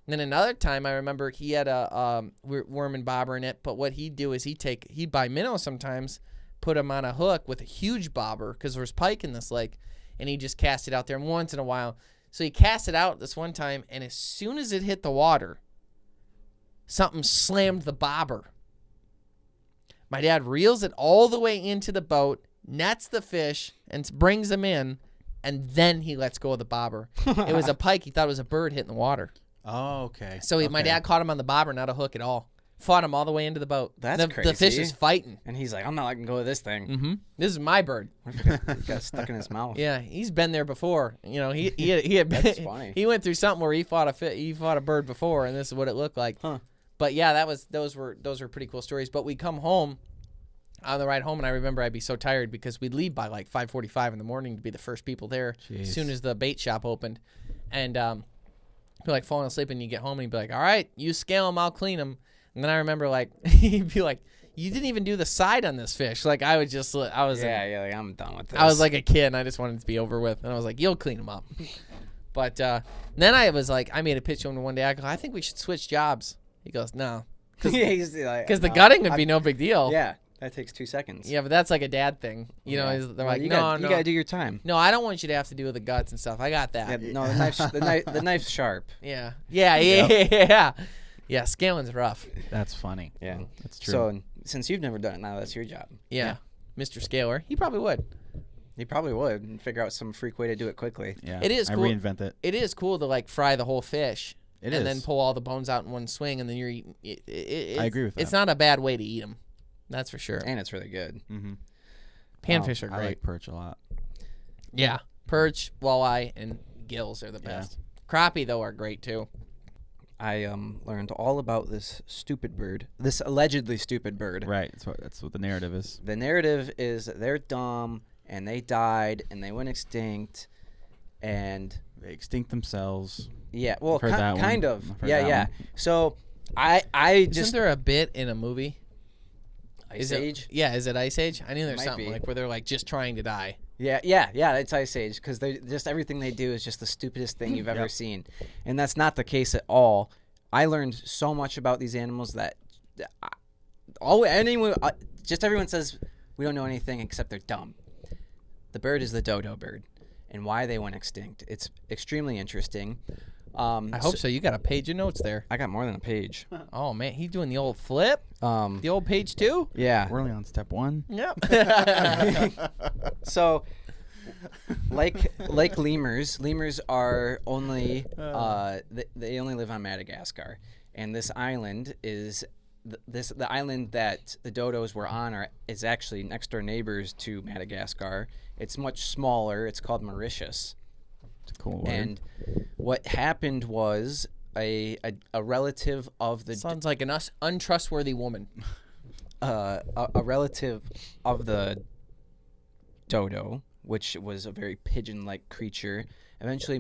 And then another time, I remember he had a worm and bobber in it. But what he'd do is he'd buy minnows sometimes, put them on a hook with a huge bobber because there's pike in this lake. And he'd just cast it out there once in a while. So he cast it out this one time, and as soon as it hit the water, something slammed the bobber. My dad reels it all the way into the boat, nets the fish, and brings them in, and then he lets go of the bobber. It was a pike. He thought it was a bird hitting the water. Oh, okay. So my dad caught him on the bobber, not a hook at all. Fought him all the way into the boat. That's crazy. The fish is fighting. And he's like, I'm not letting go of this thing. Mm-hmm. This is my bird. It got stuck in his mouth. Yeah, he's been there before. You know, he had been, That's funny. he went through something where he fought a bird before, and this is what it looked like. Huh. But yeah, those were pretty cool stories. But we'd come home on the ride home, and I remember I'd be so tired because we'd leave by like 5:45 in the morning to be the first people there as soon as the bait shop opened, and be like falling asleep, and you get home and you'd be like, all right, you scale them, I'll clean them. And then I remember, like, he'd be like, you didn't even do the side on this fish. Like, I was like, I'm done with this. I was like a kid, and I just wanted it to be over with. And I was like, you'll clean them up. But then I was like, I made a pitch to him one day. I go, I think we should switch jobs. He goes, no. Because the gutting would be no big deal. Yeah, that takes 2 seconds. Yeah, but that's like a dad thing. You know, they're like, you no. You got to do your time. No, I don't want you to have to do with the guts and stuff. I got that. Yeah, no, the knife's sharp. Yeah, scaling's rough. That's funny. Yeah, that's true. So since you've never done it, now that's your job. Yeah. Mr. Scaler, he probably would. He probably would and figure out some freak way to do it quickly. Yeah, it is. I cool. reinvent it. It is cool to like fry the whole fish. And then pull all the bones out in one swing, and then you're eating. I agree with that. It's not a bad way to eat them. That's for sure. And it's really good. Mm-hmm. Panfish are great. I like perch a lot. Yeah, perch, walleye, and gills are the best. Crappie though are great too. I learned all about this stupid bird, this allegedly stupid bird. Right. That's what the narrative is. The narrative is that they're dumb and they died and they went extinct, and they extinct themselves. Yeah, well, kind of. Yeah. So I just isn't there a bit in a movie? Ice Age? Is it Ice Age? I knew there's Might something be. like where they're like just trying to die. Yeah, it's Ice Age because they just everything they do is just the stupidest thing you've ever seen, and that's not the case at all. I learned so much about these animals that everyone says we don't know anything except they're dumb. The bird is the dodo bird, and why they went extinct. It's extremely interesting. I hope so. You got a page of notes there. I got more than a page. Oh man, he's doing the old flip. The old page 2. Yeah. We're only on step 1. Yep. So, like lemurs are only they only live on Madagascar, and this island is the island that the dodos were on is actually next door neighbors to Madagascar. It's much smaller. It's called Mauritius. It's a cool word. And what happened was a relative of the sounds like an untrustworthy woman. A relative of the dodo, which was a very pigeon-like creature, eventually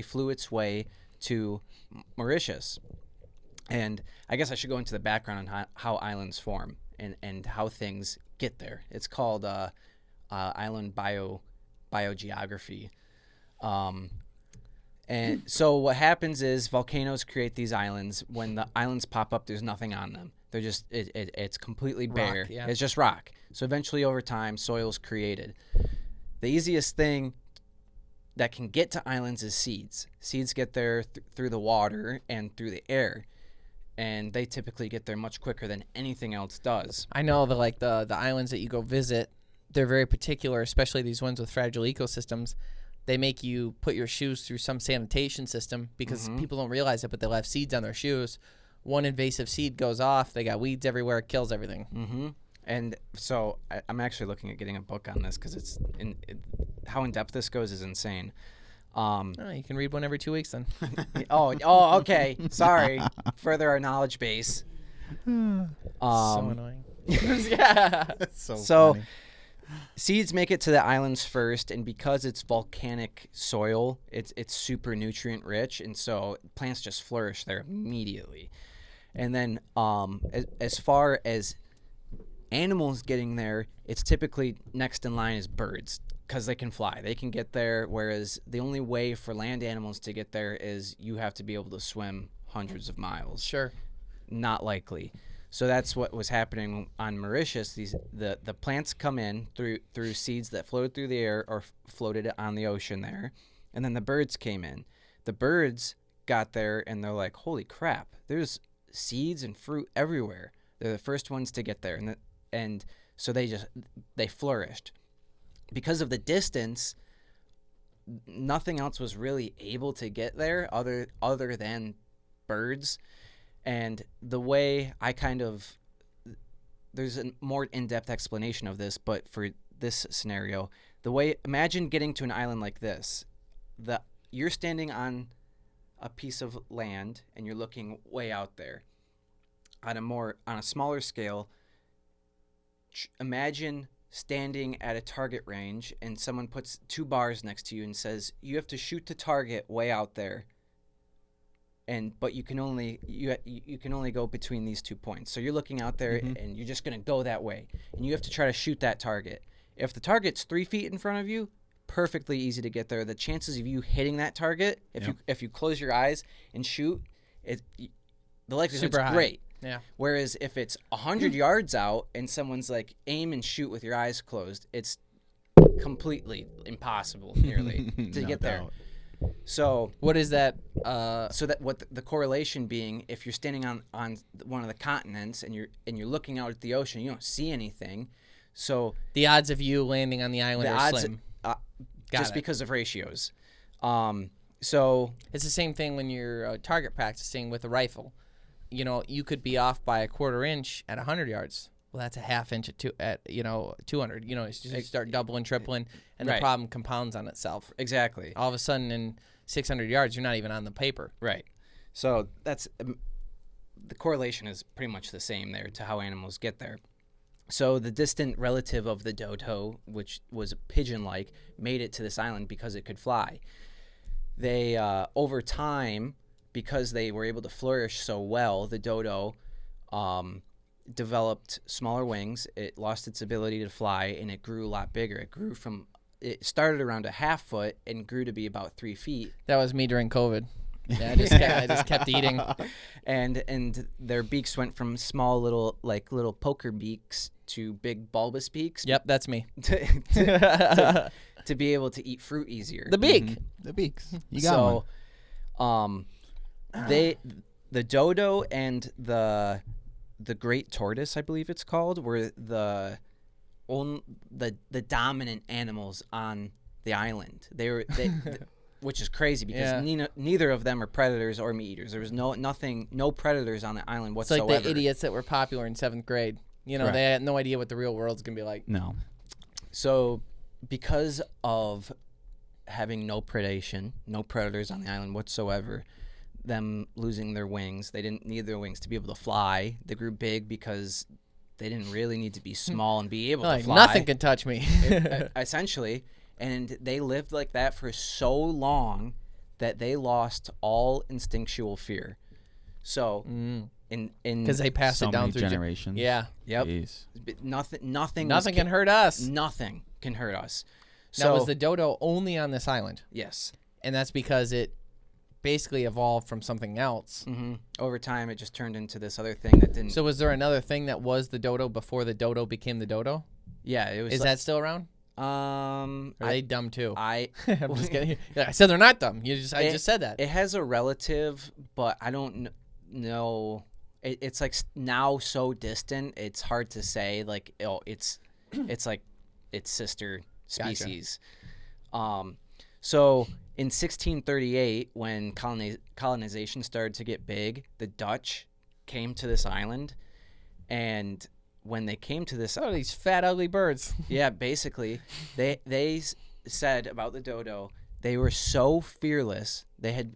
flew its way to Mauritius. And I guess I should go into the background on how islands form and how things get there. It's called island biogeography. And so what happens is volcanoes create these islands. When the islands pop up, there's nothing on them. They're just it's completely bare. Rock, yeah. It's just rock. So eventually, over time, soil's created. The easiest thing that can get to islands is seeds. Seeds get there through the water and through the air, and they typically get there much quicker than anything else does. I know the islands that you go visit, they're very particular, especially these ones with fragile ecosystems. They make you put your shoes through some sanitation system because people don't realize it, but they'll have seeds on their shoes. One invasive seed goes off, they got weeds everywhere, it kills everything. Mm-hmm. And so I'm actually looking at getting a book on this because how in depth this goes is insane. Oh, you can read one every 2 weeks then. Oh, okay. Sorry. Further our knowledge base. So annoying. Yeah. So So funny. seeds make it to the islands first, and because it's volcanic soil, it's super nutrient rich, and so plants just flourish there immediately. And then as far as animals getting there, it's typically next in line is birds because they can fly. They can get there, whereas the only way for land animals to get there is you have to be able to swim hundreds of miles. Sure. Not likely. So that's what was happening on Mauritius. The plants come in through seeds that floated through the air or floated on the ocean there, and then the birds came in. The birds got there and they're like, "Holy crap! There's seeds and fruit everywhere." They're the first ones to get there, and so they flourished. Because of the distance, nothing else was really able to get there other than birds. And the way there's a more in-depth explanation of this, but for this scenario, imagine getting to an island like this. You're standing on a piece of land and you're looking way out there. On a smaller scale, imagine standing at a target range and someone puts 2 bars next to you and says you have to shoot the target way out there, but you can only go between these 2 points. So you're looking out there and you're just going to go that way, and you have to try to shoot that target. If the target's 3 feet in front of you, perfectly easy to get there. The chances of you hitting that target, if you close your eyes and shoot, the likelihood's great. Yeah. Whereas if it's 100 yards out and someone's like, aim and shoot with your eyes closed, it's completely impossible nearly to get there. So what is that? So that what the correlation being, if you're standing on one of the continents and you're looking out at the ocean, you don't see anything. So The odds of you landing on the island are slim. Because of ratios. So It's the same thing when you're target practicing with a rifle. You know, you could be off by a quarter inch at 100 yards. Well, that's a half inch at 200. You know, it's just start doubling, tripling, and the problem compounds on itself. Exactly. All of a sudden, in 600 yards, you're not even on the paper. Right. So that's the correlation is pretty much the same there to how animals get there. So the distant relative of the dodo, which was pigeon-like, made it to this island because it could fly. They over time, because they were able to flourish so well, the dodo developed smaller wings. It lost its ability to fly, and it grew a lot bigger. It started around a half foot and grew to be about 3 feet. That was me during COVID. Yeah, I just kept eating. And their beaks went from small little poker beaks to big bulbous beaks. Yep, that's me. To be able to eat fruit easier. The beak. The beaks. You got one. The dodo and the great tortoise, I believe it's called, were the dominant animals on the island. They which is crazy because neither of them are predators or meat eaters. There was no predators on the island It's whatsoever. like the idiots that were popular in 7th grade. You know, Correct. They had no idea what the real world's gonna be like. No. So because of having no predators on the island whatsoever, them losing their wings, they didn't need their wings to be able to fly. They grew big because they didn't really need to be small and be able to fly. Nothing can touch me. Essentially. And they lived like that for so long that they lost all instinctual fear. So, Because they passed So it down many through generations. Yeah. Yep. Jeez. Nothing Can hurt us. Nothing can hurt us. Now, was the dodo only on this island? Yes. And that's because it basically evolved from something else. Mm-hmm. Over time, it just turned into this other thing that didn't. So was there another thing that was the dodo before the dodo became the dodo? Yeah, it was. Is that still around? Are Are they dumb too? I'm just kidding. Yeah, I said they're not dumb. I just said that. It has a relative, but I don't know. It's like now so distant. It's hard to say. Like, it's like its sister species. Gotcha. So in 1638, when colonization started to get big, the Dutch came to this island, and when they came to this, Oh, these fat, ugly birds. yeah, basically, they said about the dodo, they were so fearless. They had,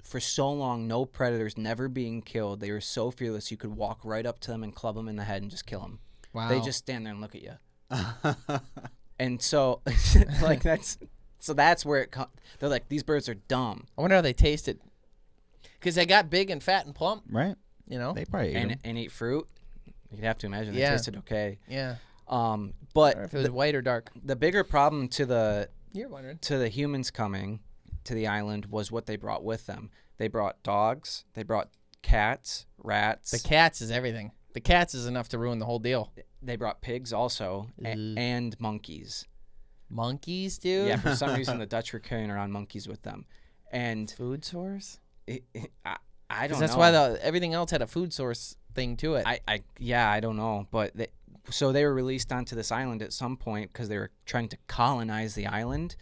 for so long, no predators, never being killed. They were so fearless, you could walk right up to them and club them in the head and just kill them. Wow. They just stand there and look at you. And so, like, that's where it comes. They're like, these birds are dumb. I wonder how they tasted. Because they got big and fat and plump, Right? you know? They probably ate 'em. And eat fruit. You'd have to imagine they Yeah. tasted okay. Yeah. But Or if it was white or dark. the bigger problem to the You're wondering. humans coming to the island was what they brought with them. They brought dogs. They brought cats, rats. The cats is everything. The cats is enough to ruin the whole deal. They brought pigs also, and monkeys. Monkeys, dude? Yeah, for some reason the Dutch were carrying around monkeys with them, and Food source? I 'Cause don't that's know. why everything else had a food source thing to it. I don't know, but so they were released onto this island at some point because they were trying to colonize the island,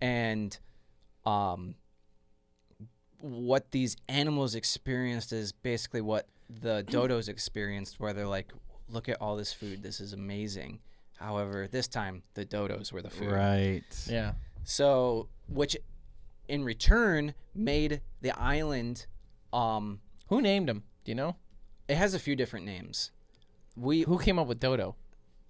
and what these animals experienced is basically what the dodos experienced, where they're like, look at all this food, this is amazing. However, this time the dodos were the food. Right. yeah. So, which in return made the island, Who named them? Do you know? it has a few different names. Who came up with Dodo?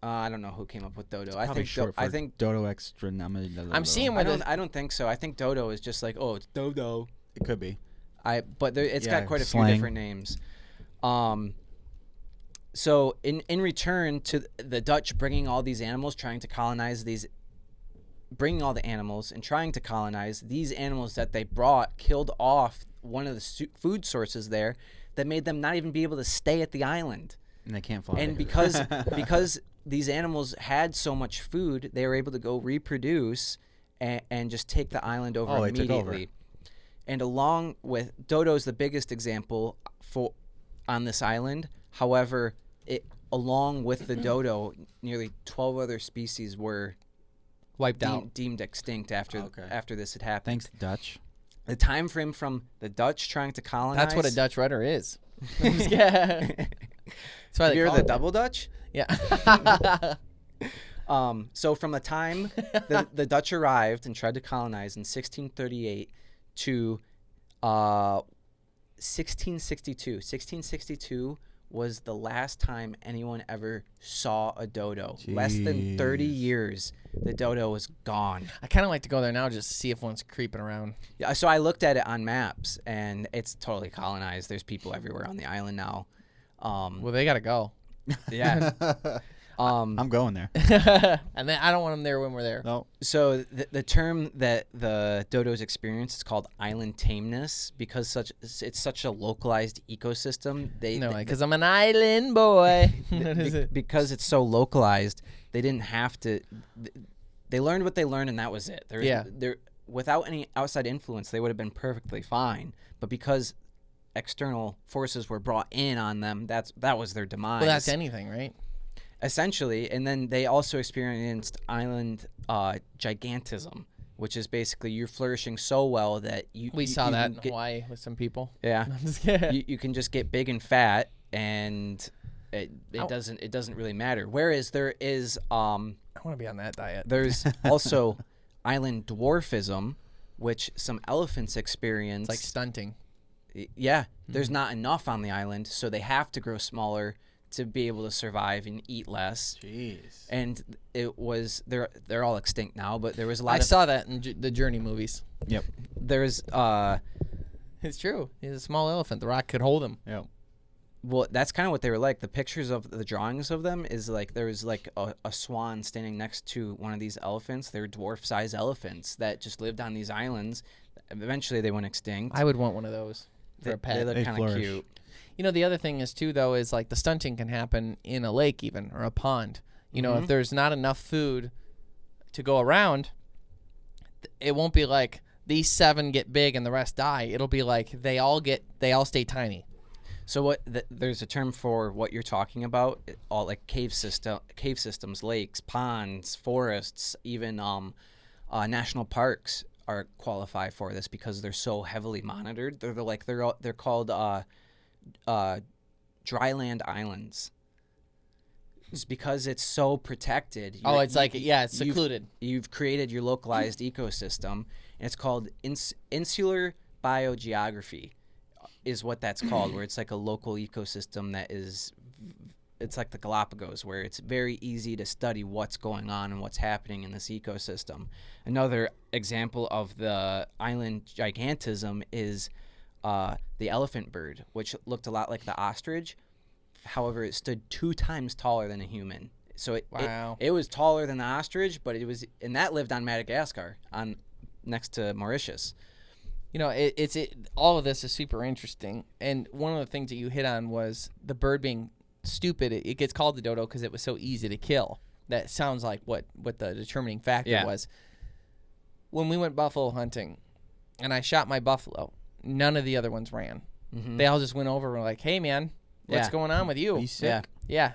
I don't know who came up with Dodo. Probably short for I think Dodo extra. I'm seeing I where don't think so. I think Dodo is just like, oh, it's Dodo. It could be. But it's Yeah, got quite a slang. few different names. So in return to the Dutch bringing all these animals, trying to colonize bringing all the animals and trying to colonize these animals that they brought, killed off one of the food sources there, that made them not even be able to stay at the island. And they can't fly. And because these animals had so much food, they were able to go reproduce and just take the island over they took over. immediately. And along with Dodo's the biggest example on this island. However, along with the dodo, nearly 12 other species were Wiped out. deemed extinct after this had happened. Thanks, Dutch. The time frame from the Dutch trying to colonize. That's what a Dutch rudder is. Yeah. That's why they You're call the it. double Dutch. Yeah. So from the time the Dutch arrived and tried to colonize in 1638 to 1662. 1662 was the last time anyone ever saw a dodo. Less than 30 Jeez. years, the dodo was gone. I kind of like to go there now just to see if one's creeping around. Yeah, so I looked at it on maps, and it's totally colonized. There's people everywhere on the island now. Well, they got to go. Yeah. I'm going there. And then I don't want them there when we're there. No. So the term that the dodos experience is called island tameness because it's such a localized ecosystem. Because I'm an island boy. What is it? Because it's so localized, they didn't have to. They learned what they learned, and that was it. Without any outside influence, they would have been perfectly fine. But because external forces were brought in on them, that was their demise. Well, that's anything, right? Essentially, and then they also experienced island gigantism, which is basically you're flourishing so well that We saw that in get, Hawaii with some people. Yeah, I'm just kidding. you can just get big and fat, and it doesn't really matter. Whereas there is I want to be on that diet. there's also island dwarfism, which some elephants experience. It's like stunting. Yeah, there's not enough on the island, so they have to grow smaller to be able to survive and eat less. Jeez. And it was they're all extinct now, but there was a lot I of saw that in the Journey movies. Yep. there's It's true. He's a small elephant. The Rock could hold him. Yep. well, that's kind of what they were like. The pictures of the drawings of them is like there was like a swan standing next to one of these elephants. They're dwarf-sized elephants that just lived on these islands. Eventually, they went extinct. I would want one of those for a pet. They look They kind of flourish. cute. You know, the other thing is, too, though, is like the stunting can happen in a lake even or a pond. You know, if there's not enough food to go around, it won't be like these 7 get big and the rest die. It'll be like they all stay tiny. So there's a term for what you're talking about, all like cave systems, lakes, ponds, forests, even national parks are qualify for this because they're so heavily monitored. They're called dryland islands. it's because it's so protected. Oh, it's it's secluded. You've created your localized ecosystem, and it's called insular biogeography is what that's called, where it's like a local ecosystem that is, it's like the Galapagos, where it's very easy to study what's going on and what's happening in this ecosystem. Another example of the island gigantism is the elephant bird, which looked a lot like the ostrich. However, it stood 2 times taller than a human. So it was taller than the ostrich, but and that lived on Madagascar, next to Mauritius. You know, all of this is super interesting. And one of the things that you hit on was the bird being stupid. It gets called the dodo because it was so easy to kill. That sounds like what the determining factor was. When we went buffalo hunting and I shot my buffalo, none of the other ones ran. Mm-hmm. They all just went over and were like, hey, man, what's going on with you? Are you sick? Yeah.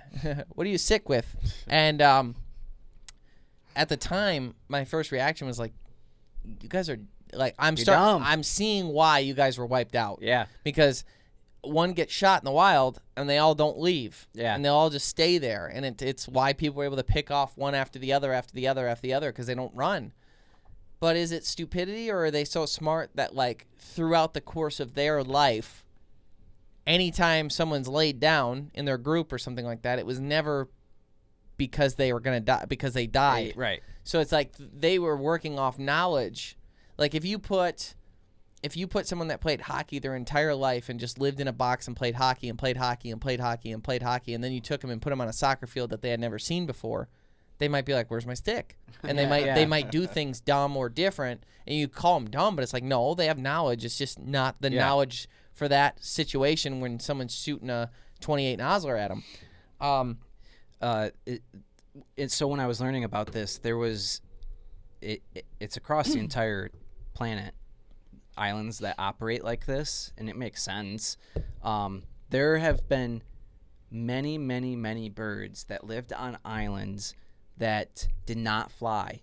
What are you sick with? And at the time, my first reaction was like, you guys are like, I'm seeing why you guys were wiped out. Yeah. Because one gets shot in the wild and they all don't leave. Yeah. And they all just stay there. And it's why people were able to pick off one after the other, because they don't run. But is it stupidity, or are they so smart that, like, throughout the course of their life, anytime someone's laid down in their group or something like that, it was never because they were going to die, because they died. Right. So it's like they were working off knowledge. Like if you put someone that played hockey their entire life and just lived in a box and played hockey and played hockey and played hockey and played hockey, and then you took them and put them on a soccer field that they had never seen before, they might be like, where's my stick? And they might do things dumb or different, and you call them dumb, but it's like, no, they have knowledge. It's just not the knowledge for that situation when someone's shooting a 28 Nosler at them. So when I was learning about this, there was it's across the entire planet, islands that operate like this, and it makes sense. There have been many, many, many birds that lived on islands that did not fly.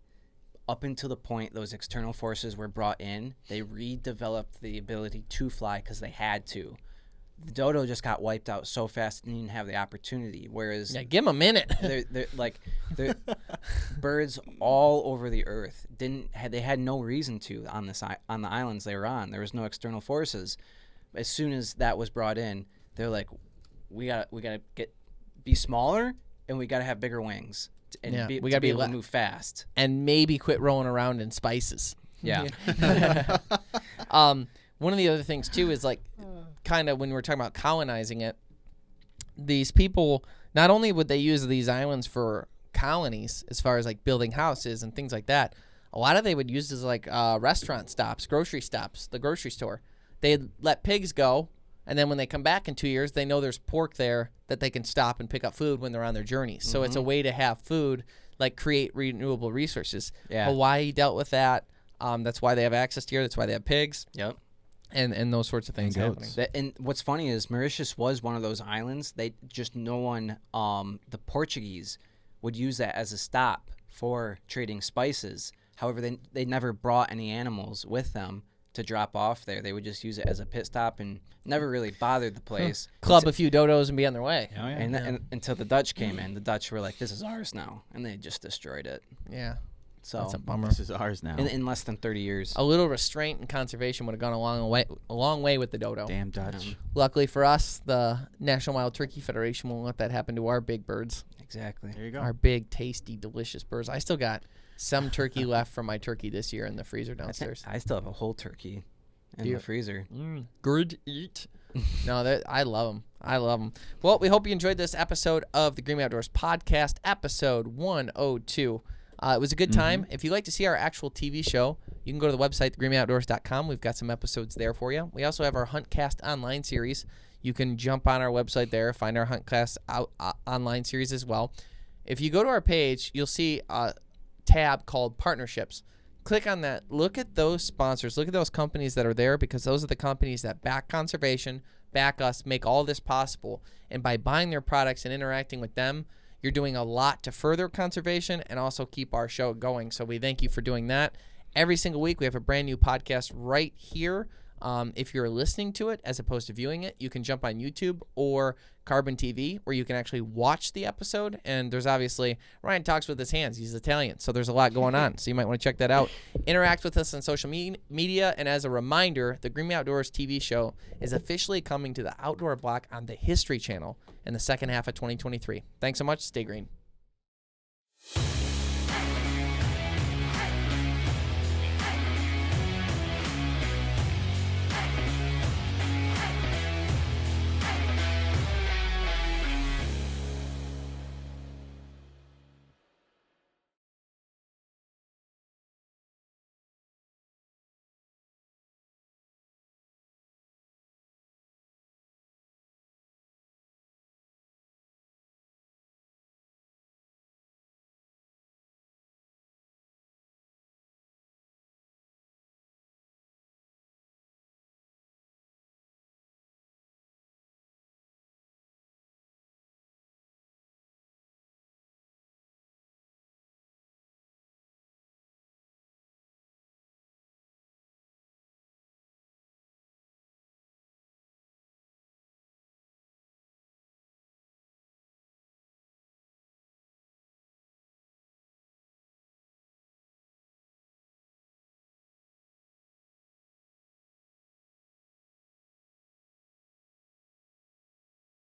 Up until the point those external forces were brought in, they redeveloped the ability to fly because they had to. The dodo just got wiped out so fast and didn't have the opportunity. Whereas, give them a minute. they're birds all over the earth they had no reason to on the islands they were on. There was no external forces. As soon as that was brought in, they're like, we gotta be smaller, and we gotta have bigger wings, and we gotta be able to move fast, and maybe quit rolling around in spices. Yeah. One of the other things too is like, kind of when we're talking about colonizing it, these people, not only would they use these islands for colonies as far as like building houses and things like that, a lot of they would use as like restaurant stops, grocery stops, the grocery store. They'd let pigs go, and then when they come back in 2 years, they know there's pork there that they can stop and pick up food when they're on their journeys. So it's a way to have food, like create renewable resources. Yeah. Hawaii dealt with that. That's why they have access to here. That's why they have pigs. Yep. And those sorts of things happening. And what's funny is Mauritius was one of those islands. The Portuguese would use that as a stop for trading spices. However, they never brought any animals with them to drop off there. They would just use it as a pit stop and never really bothered the place. Club a few dodos and be on their way. Oh, yeah. And until the Dutch came in, the Dutch were like, this is ours now. And they just destroyed it. Yeah. So That's a bummer. This is ours now. In less than 30 years. A little restraint and conservation would have gone a long way with the dodo. Damn Dutch. Luckily for us, the National Wild Turkey Federation won't let that happen to our big birds. Exactly. There you go. Our big, tasty, delicious birds. I still got some turkey left from my turkey this year in the freezer downstairs. I still have a whole turkey in the freezer. Good eat. No, I love them. I love them. Well, we hope you enjoyed this episode of the Green Bay Outdoors Podcast, episode 102. It was a good time. If you'd like to see our actual TV show, you can go to the website, thegreenbayoutdoors.com. We've got some episodes there for you. We also have our HuntCast online series. You can jump on our website there, find our HuntCast online series as well. If you go to our page, you'll see a tab called Partnerships. Click on that. Look at those sponsors. Look at those companies that are there, because those are the companies that back conservation, back us, make all this possible. And by buying their products and interacting with them, you're doing a lot to further conservation and also keep our show going. So we thank you for doing that. Every single week, we have a brand new podcast right here If you're listening to it as opposed to viewing it, you can jump on YouTube or Carbon TV, where you can actually watch the episode. And there's obviously, Ryan talks with his hands. He's Italian, so there's a lot going on. So you might want to check that out. Interact with us on social media. And as a reminder, the Greenway Outdoors TV show is officially coming to the Outdoor Block on the History Channel in the second half of 2023. Thanks so much. Stay green.